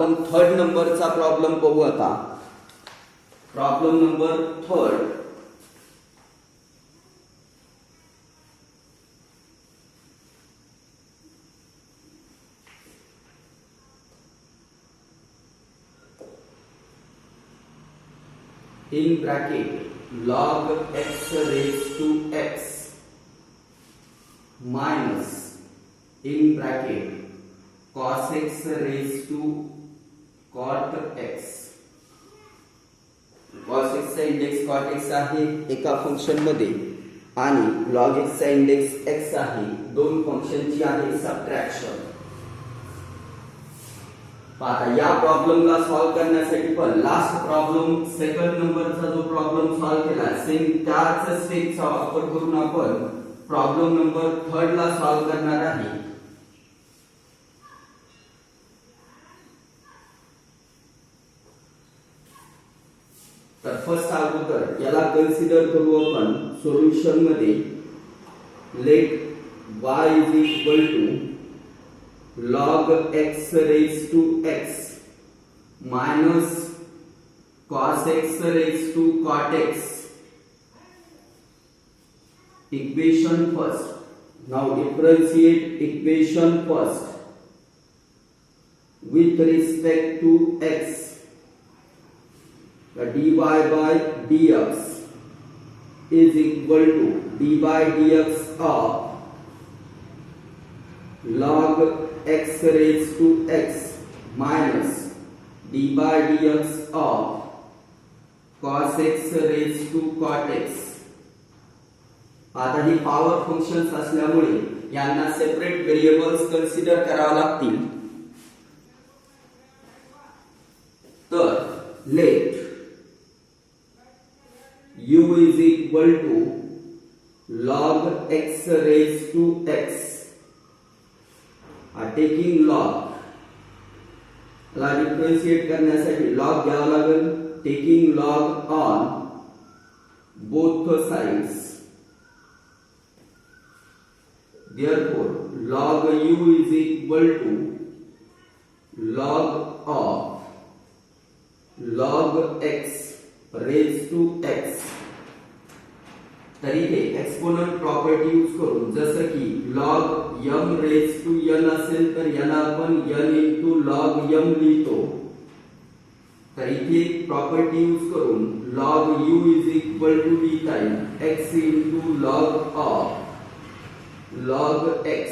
आपण थर्ड नंबरचा प्रॉब्लेम पाहू आता. Problem number third. in bracket log x raised to x minus in bracket cos x raised to cot x. cos x चा index cot x आहे एका function मध्ये आणि log x चा इंडेक्स x आहे. दोन फंक्शनची आहे सबट्रॅक्शन. आता या प्रॉब्लेमला सॉल्व करण्यासाठी पण लास्ट प्रॉब्लेम सेकंड नंबरचा जो प्रॉब्लेम सॉल्व केला सेम त्याच स्टेपचा वापर करून आपण प्रॉब्लेम नंबर थर्ड ला सॉल्व करणार आहे. तर फर्स्ट अगोदर याला कन्सिडर करू आपण सोल्युशन मध्ये. Let y is equal to log x raised to x minus cos x raised to cot x. Equation first. Now differentiate equation first with respect to x. The dy by dx is equal to d by dx of log x raised to x minus d by dx of cos x raised to cot x. आता ही power functions असल्यामुळे यांना separate variables consider करावे लागतील. तर let u is equal to log x raised to x. Taking log ला differentiate करण्यासाठी log घ्यावा लागेल. Taking log on both sides. therefore log u is equal to log of log x raised to x. तरी हे exponent property use करून जसं की log m raised to n असेल तर याला आपण n into log m लिहितो. तर इथे प्रॉपर्टी यूज करून log u is equal to लिहिता येईल x into log of log x.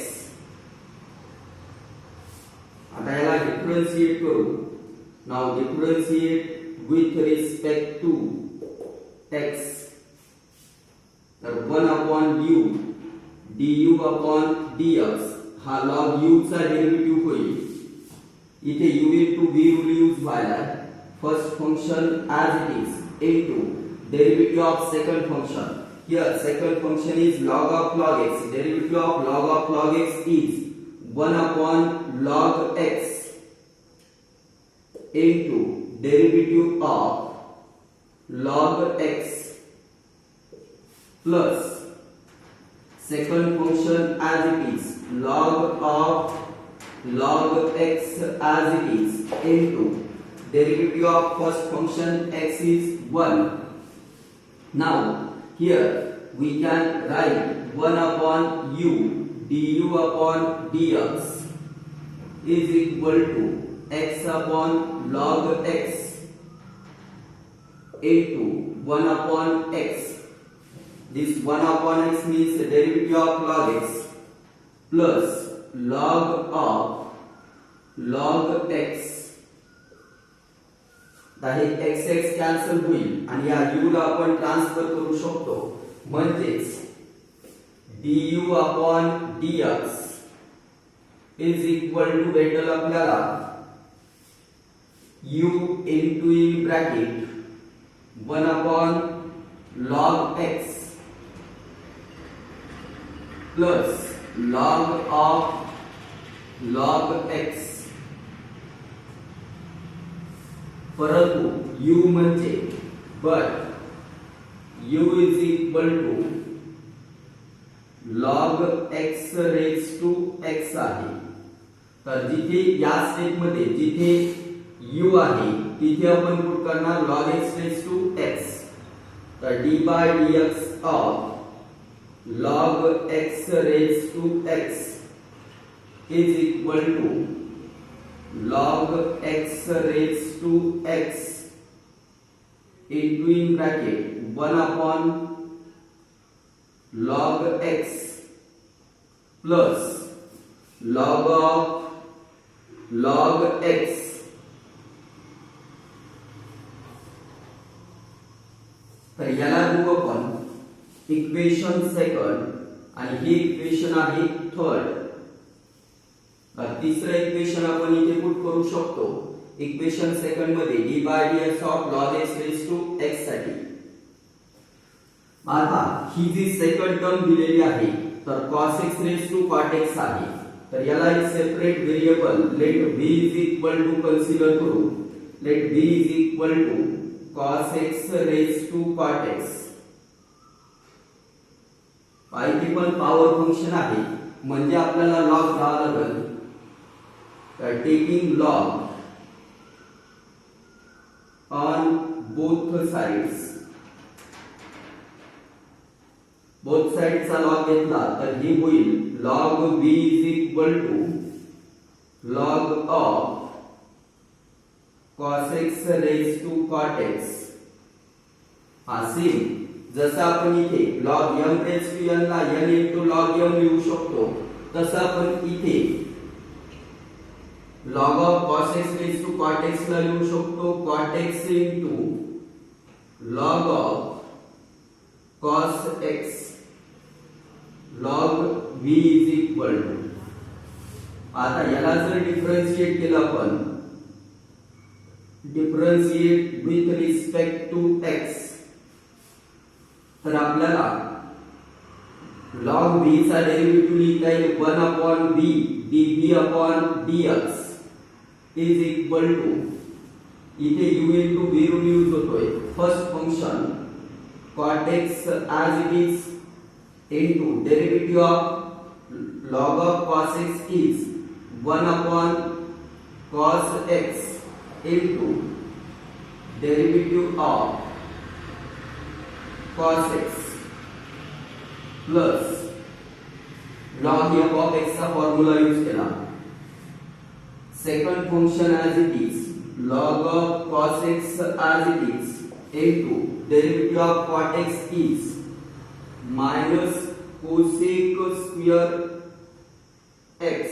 आता याला डिफरन्शिएट करू. Now differentiate with respect to x. तर 1 upon u du upon dx हा log u चा डेरिव्हेटिव्ह होईल. इथे u into v rule use व्हायला. First function as it is into derivative of second function. Here second function is log of log x. Derivative of log x is 1 upon log x into derivative of log x plus second function as it is log of log x as it is into derivative of first function x is 1. Now here we can write 1 upon u du upon dx is equal to x upon log x into 1 upon x. This 1 upon x means the derivative of log x plus log of log x. हे x x cancel होईल आणि या u ला आपण transfer करू शकतो. म्हणजेच du upon dx is equal to भेटेल आपल्याला u into in bracket 1 upon log x plus log of log x. परंतु u म्हणजे but u is equal to log x raised to x आहे. तर जिथे या स्टेप मध्ये जिथे u आहे तिथे आपण पुट करणार log x raised to x. तर d by dx of log x raised to x is equal to log x raised to x into in bracket 1 upon log x plus log of log x. तर याला घेऊ आपण equation second आणि हे equation आहे third. तिसरं equation आपण इथे put करू शकतो इक्वेशन सेकंड मध्ये d by dx of log x raised to x साठी. आता ही जी सेकंड टर्म दिलेली आहे तर cos x raised to cot x आहे. तर याला एक separate variable let v is equal to consider करू. Let v is equal to cos x raised to cot x. इथे पण पॉवर फंक्शन आहे म्हणजे आपल्याला लॉग घ्यावा लागेल. तर taking log on both sides, both साइडचा लॉग घेतला तर हे होईल log v is equal to log of cos x raised to cot x. Same जसं आपण इथे log m raised to n La n into log m लिहू शकतो तसं आपण इथे log of cos x raised to cot x ला लिहू शकतो cot x into log of cos x log v is equal to. आता याला जर डिफरन्शिएट केलं आपण differentiate with respect to x तर आपल्याला log v चा डेरिव्हेटिव्ह लिहिता येईल 1 upon v dv upon dx is equal to इथे u into v rule use होतोय. First function cot x as it is into derivative of log of cos x is 1 upon cos x into derivative of cos x plus log f of x चा formula use केला. Second function as it is log of cos x as it is into derivative of cot x is minus cosec square x.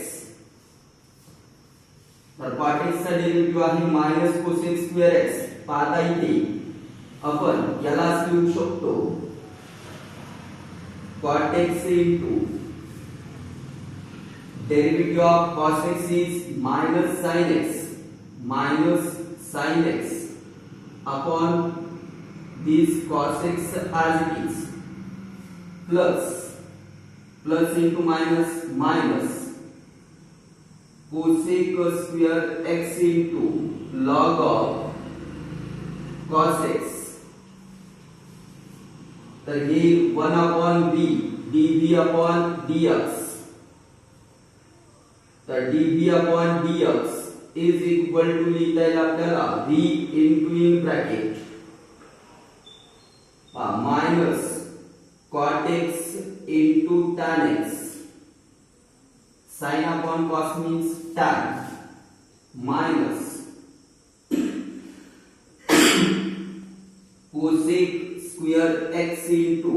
तर cot x चा derivative आहे minus cosec square x. पाहता इथे आपण याला लिहू शकतो cot x into derivative of cos x is minus sin x upon this cos x as it is plus into minus cosec square x into log of cos x. तर हे 1 upon v dv upon dx. तर dv upon dx is equal to लिहिता येईल आपल्याला v into in bracket minus cot x into tan x. Sin upon cos means tan minus cosec square x into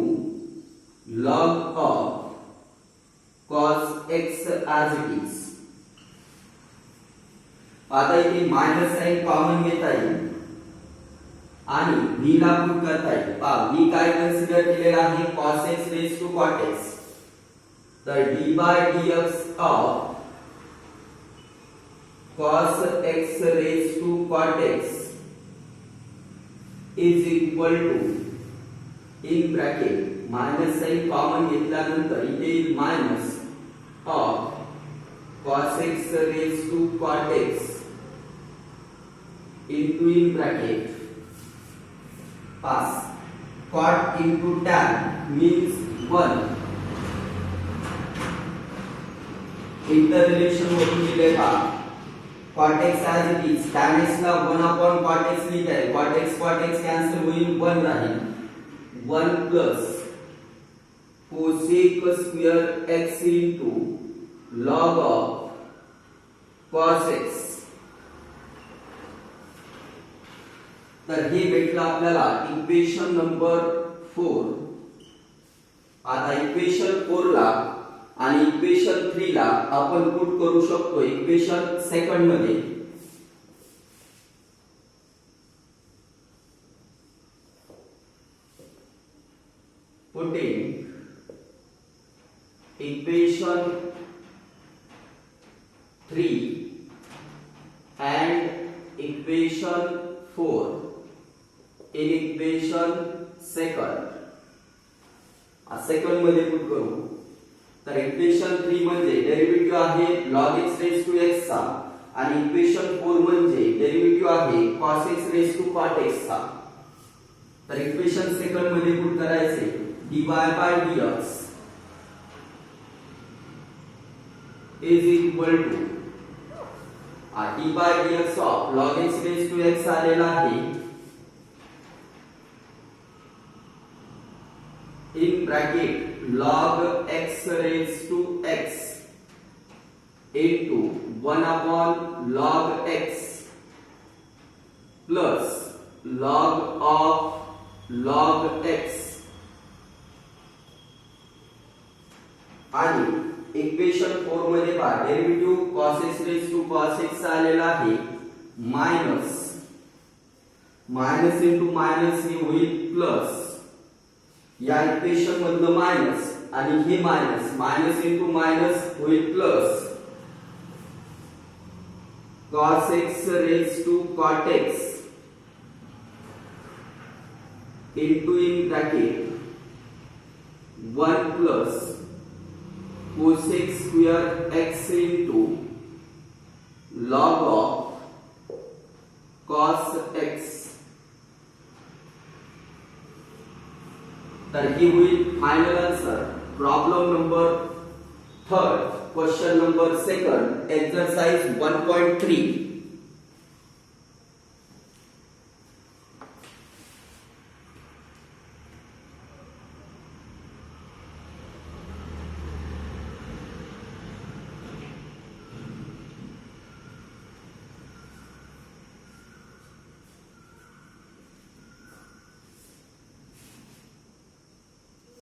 log of cos x as it is. आता इथे minus sign common घेता येईल आणि v ला put करता येईल. v काय consider केलेला आहे cos x raised to cot x. तर d by dx of cos x raised to cot x is equal to in bracket minus sign common घेतल्यानंतर इथे येईल minus of cos x raised to cot x into in bracket pass cot into tan means 1. इंटररिलेशन वरून दिले का cot x as it is, tan x La 1 upon cot x लिहिता येईल, cot x cancel होईल, 1 राहील, 1 plus cosec square x into log of cos x. तर हे भेटलं आपल्याला equation number 4. आता इक्वेशन 4 ला आणि इक्वेशन 3 ला आपण पुट करू शकतो इक्वेशन सेकंड मध्ये. Putting equation 3 and equation 4 in equation second. Second मध्ये पुट करू. तर इक्वेशन 3 म्हणजे डेरिव्हेटिव्ह आहे log x raised to x चा आणि इक्वेशन 4 म्हणजे डेरिव्हेटिव्ह आहे cos x raised to cot x चा. तर इक्वेशन सेकंड मध्ये पुट करायचे dy by dx is equal to d by dx of log x raised to x आलेला आहे in bracket log x raised to x into 1 upon log x plus log of log x. आणि equation 4 मध्ये पहा derivative cos x raised to cos x आलेला आहे minus into minus हे होईल plus. या equation मधलं मायनस आणि हे मायनस इंटू मायनस होईल plus cos x raised to cot x into in bracket 1 plus cosec square x into log of cos x. तर ही होईल final answer. Problem number 3, question number 2, exercise 1.3.